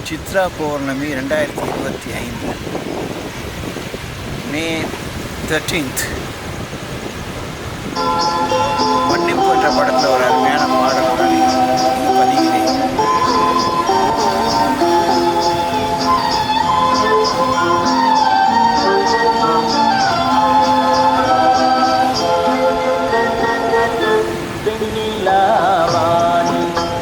Chitra Pournami 2025 May 13th. மன்னிப்பு என்ற படத்தில் ஒரு அருமையான பாடல் பதிகிறேன்.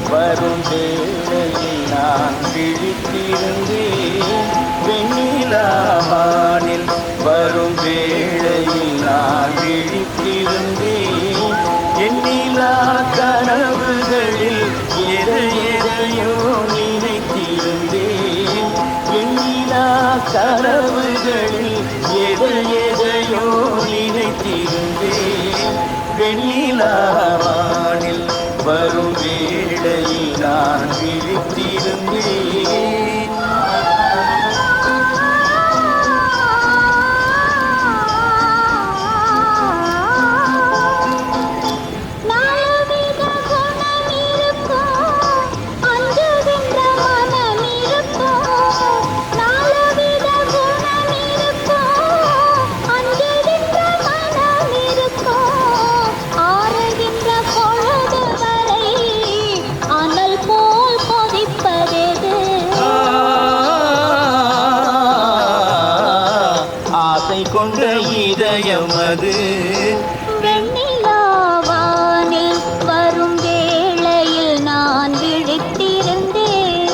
வரும் வேளையில் நான் விழித்திருந்தேன். வெண்ணிலாவானில் வரும் வேளையில் நான் விழித்திருந்தேன். எண்ணிலா கனவுகளில் எதையோ நினைத்திருந்தேன். எண்ணிலா கனவுகளில் எதையோ நினைத்திருந்தேன். வெண்ணிலாவானில் வரும் வேளையில் நான் விழித்திருந்தேன். கொண்ட இதயம் அது வெண்ணிலாவானில் வரும் வேளையில் நான் விழித்திருந்தேன்.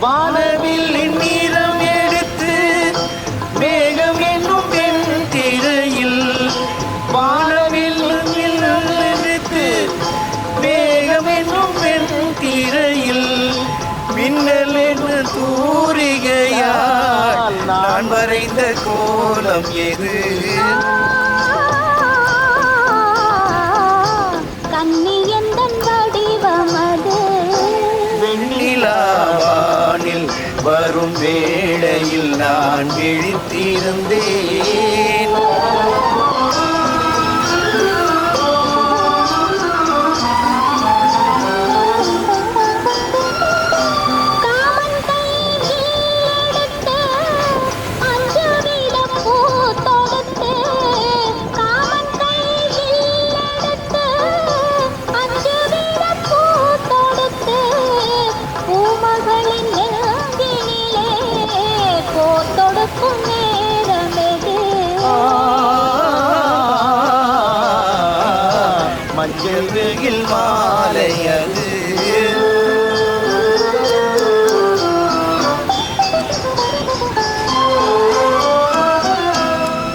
வானவில் நீரம் எடுத்து மேகம் என்னும் பெண் திரையில் வானவில் எடுத்து மேகம் என்னும் பெண் திரையில் மின்னல் என்று தூரிகையால் நான் வரைந்த கோலம் எது? கண்ணி எந்தன் வடிவமது. வெண்ணிலாவானில் வரும் வேளையில் நான் விழித்திருந்தேன். மஞ்சள் வெயில் மாலையது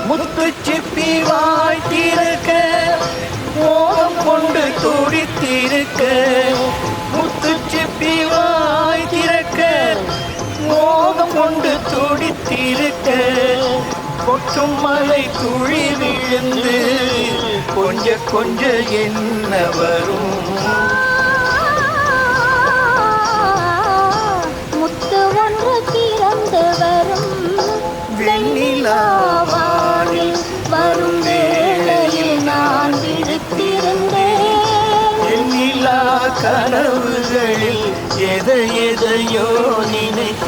முத்து சிப்பி வாய்த்திருக்க மோகம் கொண்டு துடித்திருக்க. முத்து சிப்பி வாய்த்திருக்க மோகம் கொண்டு துடித்திருக்க. கொட்டும் மலை துளி விழுந்து கொஞ்ச கொஞ்ச என்ன வரும்? முத்து ஒன்று திறந்து வரும். வெண்ணிலாவானில் வரும் வேளையில் நான் விழித்திருந்தேன். வெண்ணிலா கனவுகளில் எதையோ நினைத்து